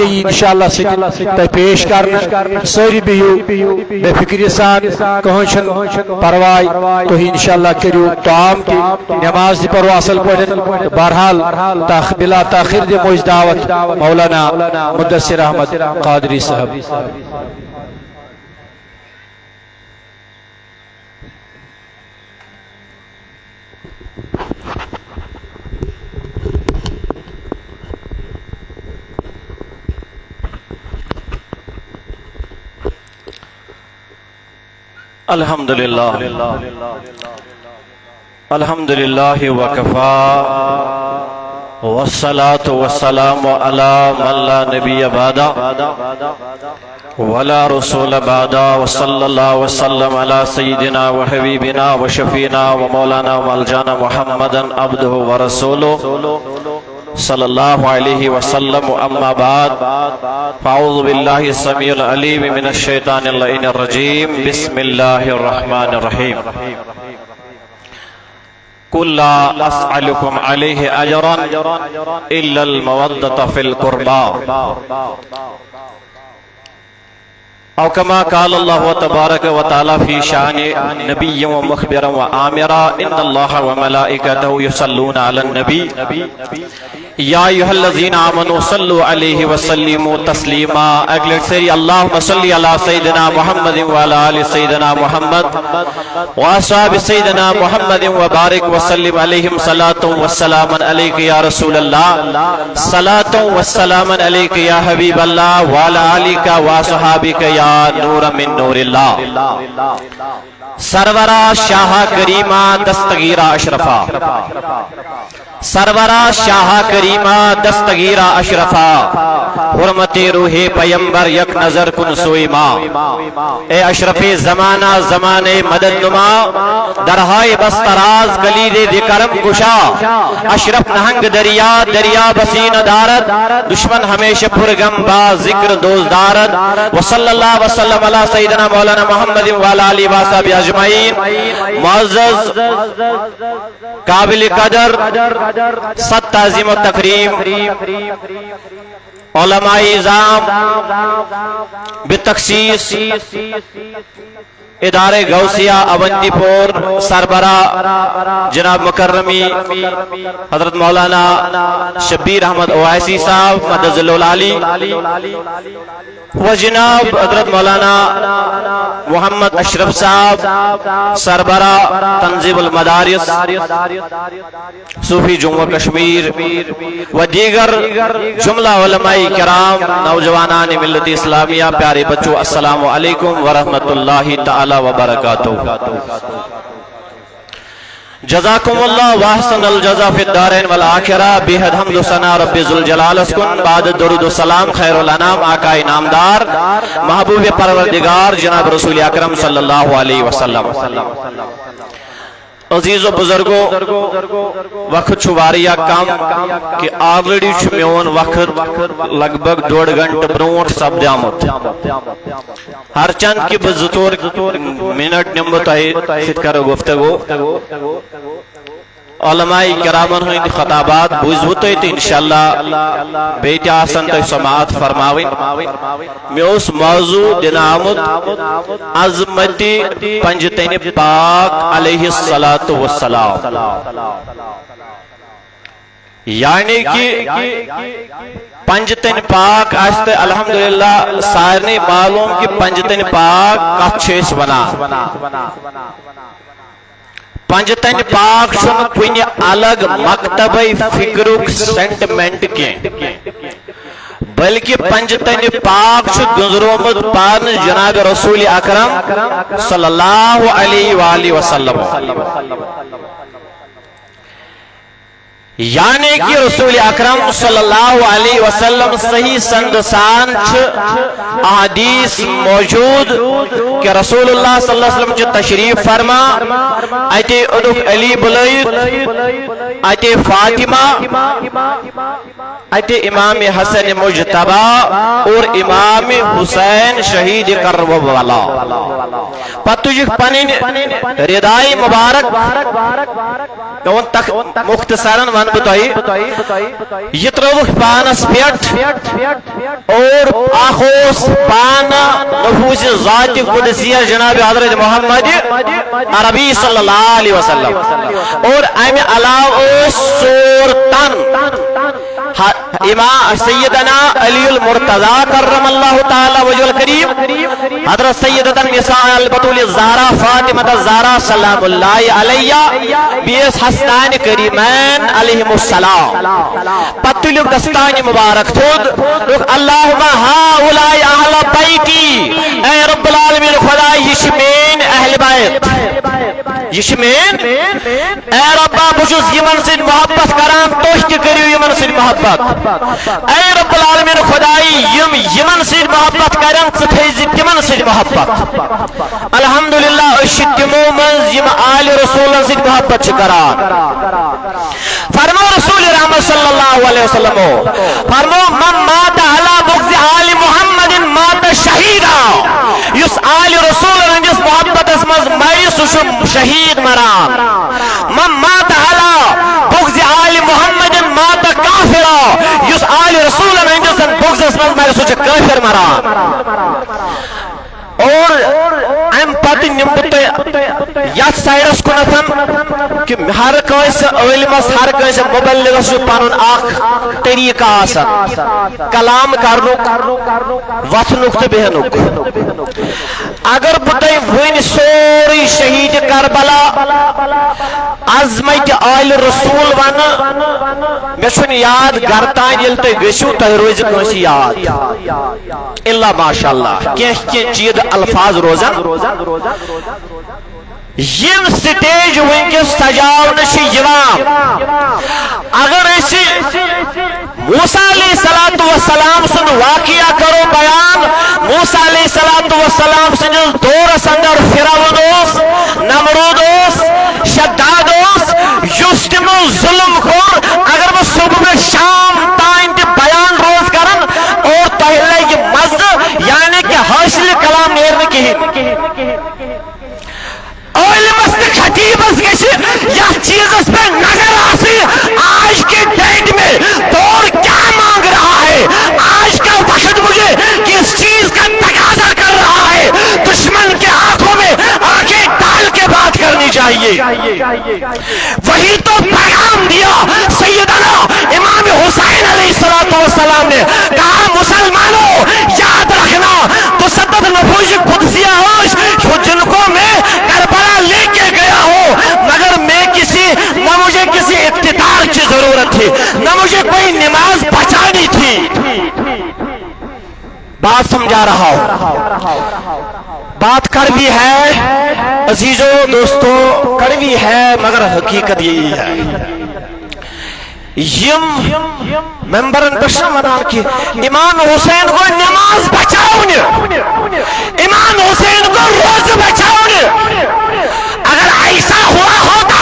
بجے انشاءاللہ تے پیش کرنا ساری بہیو بے فکری سان کہنچن پروائی تو انشاءاللہ کریو تام کی نماز دی پرو اصل پڑھن بہرحال بلا تاخیر دی موج دعوت مولانا مدثر احمد قادری صاحب الحمدللہ وکفا والصلاة والسلام علی من لا نبی بعدا ولا رسول بعدا وصلی اللہ وسلم علی سیدنا وحبیبنا وشفینا ومولانا وملجانا محمدا عبدہ ورسولہ صلی اللہ علیہ وسلم اما بعد فاعوذ باللہ السمیع العلیم من الشیطان اللعین الرجیم بسم اللہ الرحمن الرحیم قل لا اسألكم علیہ اجرا الا المودة فی القربى او کما قال اللہ تبارک و تعالی فی شان نبی و مخبرا و آمرا ان اللہ و ملائکتہ یصلون علی النبی یا ایہا الذین آمنوا صلوا علیہ وسلموا تسلیما اگلے سری اللہم صلی علی سیدنا محمد و علی آل سیدنا محمد و اصحاب سیدنا محمد و بارک وسلم علیہم صلاة و سلام علیک یا رسول اللہ صلاة و سلام علیک یا حبیب اللہ و علی آلک و اصحابک یا نور من نور اللہ سرورہ شاہ کریمہ دستگیرہ اشرفہ سرورہ شاہ کریمہ دستگیرہ اشرفہ حرمت روح پیمبر یک نظر کن سوئی ماں اے اشرف زمانہ زمانے مدد نما درہائے بستراز کلید دی کرم کشا اشرف نہنگ دریا دریا بسین دارت دشمن ہمیشہ پرگم با ذکر دوز دارت وصلی اللہ وسلم علی سیدنا مولانا محمد والی واسب اجمعین معزز قابل قدر ست تعظیم و تکریم علماء اعظام بتخصیص ادارے غوثیہ اونتی پور سربراہ جناب مکرمی حضرت مولانا شبیر احمد اویسی صاحب مدد العالی و جناب حضرت مولانا محمد اشرف صاحب سربراہ تنظیم المدارس صوفی جموں کشمیر و دیگر جملہ علماء کرام نوجوانان ملت اسلامیہ پیارے بچوں السلام علیکم ورحمت اللہ تعالی وبرکاتہ جزاکم اللہ واحسن الجزا فی الدارین والآخرہ بیحد حمد و ثنا رب ذوالجلال اسکن بعد درود و سلام خیر الانام آقا انعامدار محبوب پروردگار جناب رسول اکرم صلی اللہ علیہ وسلم عزیز و بزرگو وقت چھواریا کام کہ آلریڈی چھمیون وقت لگ بگ 1.5 گھنٹہ برونٹ سب دیامت ہر چند کی بزطور منٹ نمبر تحید کرو گفتگو علماء کرامن ہوئی خطابات بوزبوت ہوئی تو انشاءاللہ بیٹی آسان تو سماعت فرماوی میں اس موضوع دن آمد عظمتی پنجتین پاک علیہ السلام یعنی کہ پنجتین پاک آجتے الحمدللہ سارنی معلوم کی پنجتین پاک کچھیس بنا پنجتین پاک شن کنی الگ مکتبی فکرک سینٹمنٹ کی بلکہ پنجتین پاک شن گزرومت پان جناب رسول اکرم صلی اللہ علیہ وآلہ وسلم یعنی کہ رسول اکرم صلی اللہ علیہ وسلم صحیح سندسان احادیث موجود کہ رسول اللہ صلی اللہ علیہ وسلم تشریف فرما ایتی ادوک علی بلید اتے فاطمہ، اتے امام حسن مجتبی اور امام حسین شہید کربلا پتہ پنن ردائی مبارک مختصراً ون بہ تروک پانس پہ اور اخوس پان نفوس ذات قدسیہ جناب حضرت محمد عربی صلی اللہ علیہ وسلم اور امہ علاوہ سور تن امام سیدنا علی المرتضی کرم اللہ تعالی وجہ الکریم، حضرت سیدنا نساء البتول الزہرا فاطمہ الزہرا سلام اللہ علیہ، بیس حسنان کریمین علیہم السلام پتلک دستان مبارک تھود اللہم ہاؤلائی اہل بیتی، اے رب العالمین خدا یشمین اہل بیت، یشمین اے ربا بجوز یمن سے محبت کرام توش کی کریو یمن سے محبت، اے رب العالمین خدای یمن سے محبت کرن ستھیز تمن سے محبت، الحمدللہ اشتمو منز یم آل رسول سے محبت چکران فرمو رسول رحمت صلی اللہ علیہ وسلم فرمو من مات علی بغض آل محمد مات شہیدا، یس آل رسول جس محبت اسمز مئی سشم شہید مران، من مات علی بغض آل محمد مات کافرا، یس آل رسول جس بغض اسمز مئی سشم کافر مران اور ام پتہ نمبت یت سائڈس کنتھن کہ ہر کنس علمس ہر کنس مبلغس پنن اخ طریقہ آسان کلام کرنک وتھنک تو بہنک، اگر بہ ون سوری شہید کربلا عظمت آل رسول ون مے چھن یاد گر تان یل تھی گژھو تہ روز کنس یاد الا ماشاء اللہ کی چیز الفاظ روزان یم سٹیج ونکس سجاون اگر اسی موسیٰ علیہ السلام سن واقعہ کرو بیان، موسیٰ علیہ السلام سن دورس اندر فرعون اوس، نمرود اوس، شداد اوس، یس تمو ظلم کور، اگر وہ صبح شام تائن تہ بیان روز کرن اور تہ لگہ مزہ یعنی کہ حاصل کلام نیرن کہین علمس تہ خطیبس گژھِ یتھ چیزس پہ نظر آسی آج کے ڈیٹ میں دور کیا مانگ رہا ہے، آج کا وقت مجھے کس چیز کا تقاضا کر رہا ہے، دشمن کے ہاتھوں میں آنکھیں ڈال کے بات کرنی چاہیے، وہی تو پیغام دیا سیدنا امام حسین علیہ السلام نے، کہا مسلمانوں یاد رکھنا تصدد نفوذ قدسیہ ہوش جن کو میں کربلا لے کے گیا ہوں، مگر میں نہ مجھے کسی اقتدار کی ضرورت تھی، نہ مجھے کوئی نماز بچانی تھی، بات سمجھا رہا ہوں، بات کڑوی ہے عزیزو دوستو کڑوی ہے مگر حقیقت یہی ہے، یم ممبرن پشن ونان کی امام حسین کو نماز بچاؤن، امام حسین کو روز بچاؤن، اگر ایسا ہوا ہوتا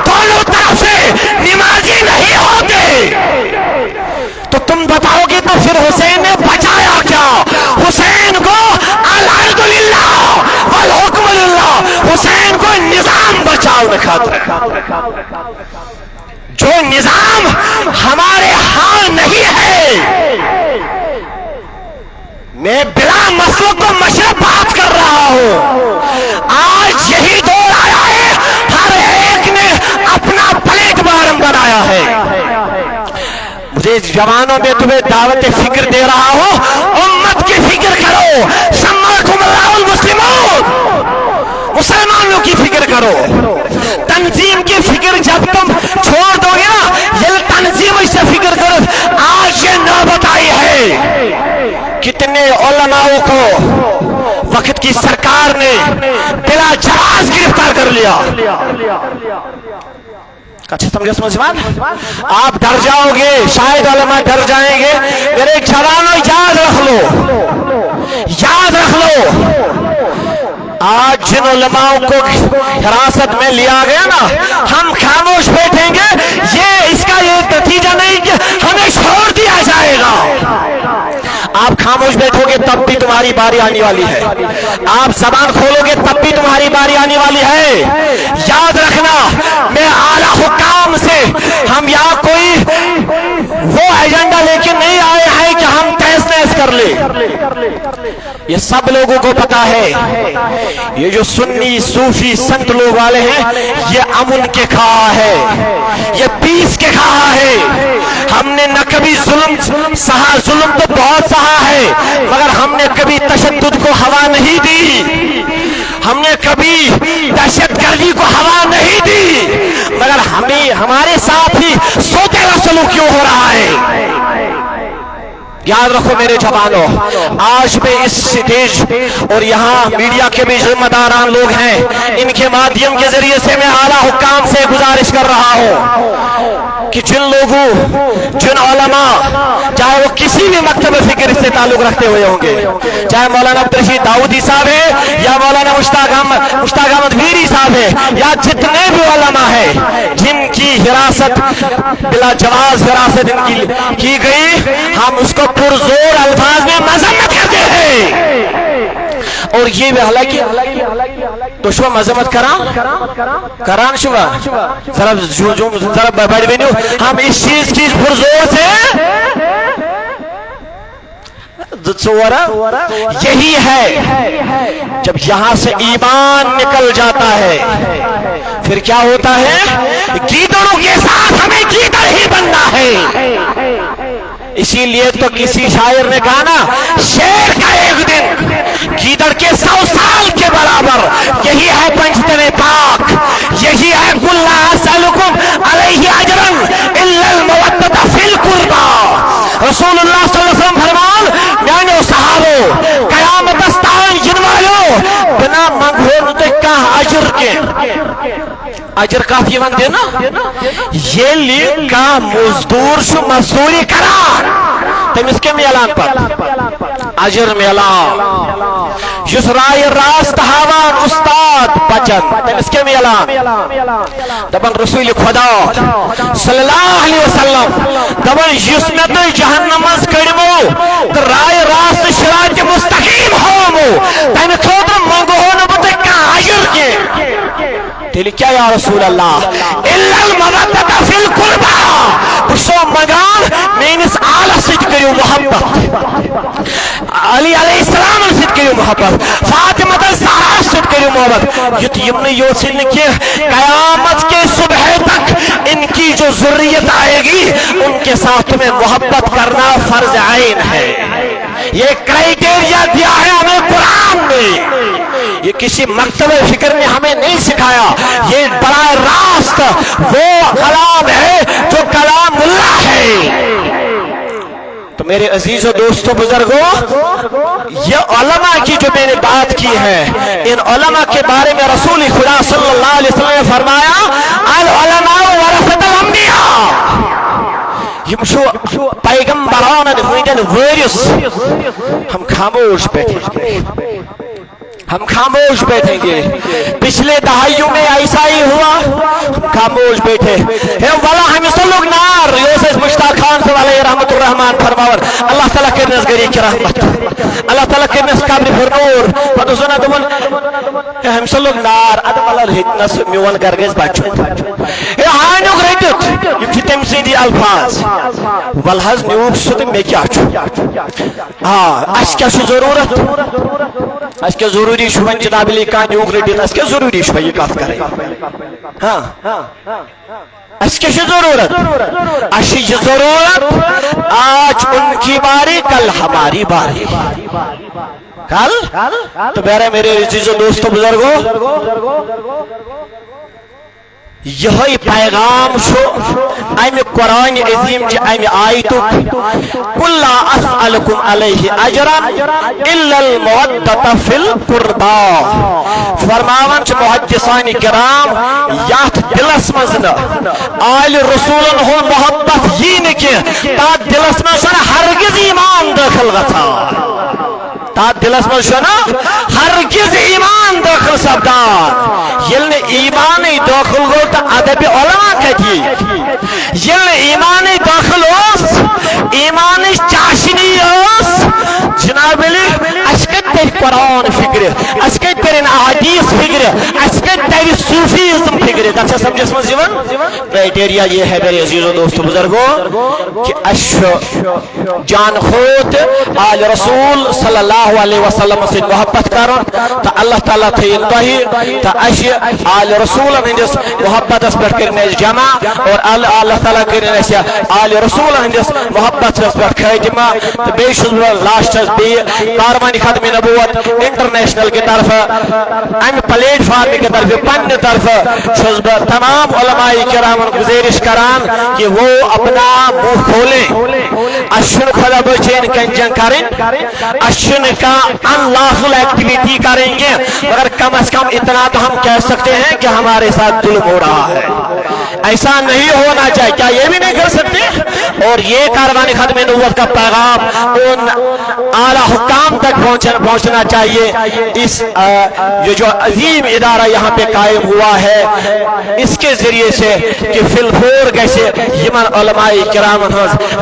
دونوں طرف سے نمازی نہیں ہوتے تو تم بتاؤ گے تو پھر حسین نے بچایا کیا؟ حسین کو الحمدللہ والحکم للہ، حسین کو نظام بچاؤ خاطر، جو نظام ہمارے ہاں نہیں ہے، میں بلا مسلک کو مشرق بات کر رہا ہوں، آج یہی دور آیا ہے، ہر ایک نے اپنا پلیٹ بارم بنایا ہے، مجھے جوانوں میں تمہیں دعوت فکر دے رہا ہوں، امت کی فکر کرو، سمعکم اللہ المسلمون، مسلمانوں کی فکر کرو، تنظیم کی فکر جب تم چھوڑ دو گے نا، یہ تنظیم اس سے فکر کرو، آج یہ نوبت آئی ہے، کتنے علماء کو وقت کی سرکار نے بلا جواز گرفتار کر لیا، اچھا سمجھے سمجھوان، آپ ڈر جاؤ گے، شاید علماء ڈر جائیں گے، میرے جوانوں یاد رکھ لو، یاد رکھ لو، آج جن علماؤں کو حراست میں لیا گیا نا، ہم خاموش بیٹھیں گے، اس کا یہ نتیجہ نہیں کہ ہمیں چھوڑ دیا جائے گا۔ آپ خاموش بیٹھو گے تب بھی تمہاری باری آنے والی ہے، آپ زبان کھولو گے تب بھی تمہاری باری آنے والی ہے۔ یاد رکھنا، میں اعلیٰ حکام سے ہم یہاں کوئی وہ ایجنڈا لے کے نہیں آئے ہیں کہ ہم تہس نہس کر لیں۔ یہ سب لوگوں کو پتا ہے، یہ جو سنی صوفی سنت لوگ والے ہیں، یہ امن کے خواہاں ہے، یہ پیس کے خواہاں ہے۔ ہم نے نہ کبھی ظلم سہا، ظلم تو بہت سہا ہے، مگر ہم نے کبھی تشدد کو ہوا نہیں دی، ہم نے کبھی دہشت گردی کو ہوا نہیں دی، مگر ہمارے ساتھ ہی سوتیلا سلوک کیوں ہو رہا ہے؟ یاد رکھو میرے جوانوں، آج میں اس سٹیج اور یہاں میڈیا کے بھی ذمہ داران لوگ ہیں، ان کے مادھیم کے ذریعے سے میں اعلیٰ حکام سے گزارش کر رہا ہوں کہ جن لوگوں، جن علماء، چاہے وہ کسی بھی مکتب فکر سے تعلق رکھتے ہوئے ہوں گے، چاہے مولانا عبدالرشید داؤدی صاحب ہے یا مولانا مشتاق احمد میری صاحب ہے، یا جتنے بھی علماء ہیں جن کی حراست بلا جواز حراست ان کی گئی، ہم اس کو پرزور الفاظ میں مذمت کرتے ہیں۔ اور یہ بھی حالانکہ تو شو مذمت کران شوا ذرا بڑھ بینیو، ہم اس چیز کی پرزور سے یہی ہے جب یہاں سے ایمان نکل جاتا ہے پھر کیا ہوتا ہے؟ گیدڑوں کے ساتھ ہمیں گیدڑ ہی بننا ہے۔ اسی لیے تو کسی شاعر نے کہا نا، شیر کا ایک دن گیدڑ کے 100 سال کے برابر، یہی ہے پنجتن پاک، یہی ہے قُل لَا أَسْأَلُكُمْ عَلَيْهِ أَجْرًا إِلَّا الْمَوَدَّةَ فِي الْقُرْبَى۔ رسول اللہ صلی اللہ علیہ وسلم فرمان، میانو صحابو قیامت استان جنوالو بنا منگھو نتکا اجر کے، اجر کافی من دینا، یہ لیے کا مزدور شو مزدوری کران تم اس کے میلان پر اجر میلان، جس رائے راست ہاوان استاد بچن تم اس کے میلان۔ دبن رسول خدا صلی اللہ علیہ وسلم دبن جس میں تو جہنم از کڑمو رائے راست شرائط مستقیم ہومو تم خودر منگو ہونا بتکا اجر کے، تیلی کیا یا رسول اللہ؟ اِلَّا الْمَوَدَّةَ فِي الْقُرْبَى، بسو مگان مینس آلہ سید کریو محبت، علی علیہ السلام سید کریو محبت، فاطمہ الزہرا سید کریو محبت، یہ تو یمنی یو سن کہ قیامت کے صبح تک ان کی جو ذریت آئے گی ان کے ساتھ تمہیں محبت کرنا فرض عین ہے۔ یہ کرائیٹیریا دیا ہے ہمیں قرآن میں، یہ کسی مکتب فکر نے ہمیں نہیں سکھایا، یہ براہ راست وہ کلام ہے جو کلام اللہ ہے۔ تو میرے عزیز و دوستو بزرگوں، یہ علماء کی جو میں نے بات کی ہے، ان علماء کے بارے میں رسول خدا صلی اللہ علیہ وسلم نے فرمایا، العلماء ورثۃ الانبیاء، یہ شو پیغمبران ہوئیں وارث۔ ہم خاموش بیٹھیں گے، ہم خاموش بیٹھیں گے، پچھلے دہائیوں میں ایسا ہی ہوا، ہم خاموش بیٹھے والا ہمیں سب لوگ نار یوسف مشتاق خان سے علیہ رحمت الرحمن فرماور اللہ تعالیٰ کے نزگری کی رحمت، اللہ تعالیٰ کے نز قبر پر نور پتوزنا دمون ہم سب لوگ نار ادم اللہ رہتنس میون گرگز بچو آنیوگ رہتت یم چی تم سیدی الفاظ والحظ نیوگ سدم میں کیا چھو اس کیا چھو ضرورت، اس کے ضروری شوان جناب علی کان یوگ ریڈیت اس کے ضروری شوان یہ کات کریں، اس کے ضرورت، اس کی ضرورت آج ان کی باری کل ہماری باری، کل تو میرے عزیز و دوستو بزرگو، یہی پیغام شو ایم قرآن عظیم جی ایم آیتو قُل لَا أَسْأَلُكُمْ عَلَيْهِ أَجْرًا إِلَّا الْمَوَدَّةَ فِي الْقُرْبَى، فرماون چھ محدثان کرام یات دلس مزنہ آل رسولن ہو محبت یہ نکی تا دلس مزنہ ہرگز ایمان داخل غطا، تا دلس مزنہ ہرگز ایمان داخل سپدان یل ایمان داخل گو تو ادب علما کتی یل ایمان داخل ایمان چاشنی جناب علی اسکت تر قرآن فکر اسکت تر احادیث فکر اسکت تر صوفیزم فکر تک سمجھس مز کرائٹیریا یہ ہے میرے عزیز و دوست بزرگوں کہ جان خود آل رسول صلی اللہ علیہ وسلم سے محبت کرن تو اللہ تعالیٰ تھین تھی تو آل رسول ہندس محبت پر کرنے جمع اور اللہ تعالیٰ کرنے آل رسول ہندس محبت پر خاتمہ تو بیش لاسٹس بھی کاروانی ختم نبوت انٹرنیشنل کی طرف ام پلیٹ فارم کی طرف پنہ طرف تمام علماء کرام گزارش کران کہ وہ اپنا منہ کھولیں اشن خدا بچین کنجن کریں اشن کا ان لافل ایکٹیویٹی کریں گے مگر کم از کم اتنا تو ہم کہہ سکتے ہیں کہ ہمارے ساتھ ظلم ہو رہا ہے ایسا نہیں ہونا چاہیے کیا یہ بھی نہیں کر سکتے اور یہ کاروانی ختم نبوت کا پیغام ان اعلی حکام تک پہنچنا چاہیے اس یہ جو عظیم ادارہ یہاں پہ قائم ہوا ہے اس کے ذریعے سے کہ فلفور کیسے یمن علماء کرام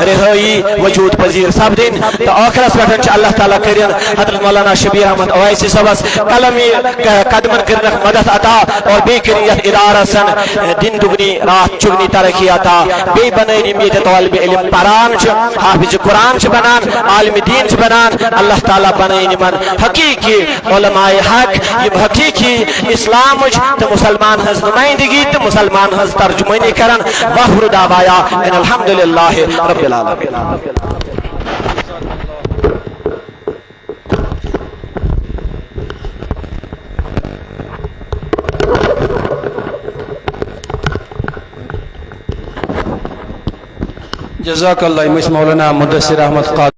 رہائی وجود پذیر سب دن تو آخرت پہ اللہ تعالیٰ کرین حضرت مولانا شبیر احمد اویسی صبح قلمی قدمن کرنے مدد عطا اور بے کریت ادارہ سن دن دگنی رات چگنی ترقی عطا بے بنائی میت طالب علم پران حافظ قرآن بنان عالم دین بنان اللہ تعالیٰ بنائی من حقیقی علماء حق یہ حقیقی اسلام تو مسلمان ہز نمائندگی تو مسلمان ہز ترجمانی کرن واخر دعوایا ان الحمدللہ رب العالمین جزاک اللہ مولانا مدثر احمد قادری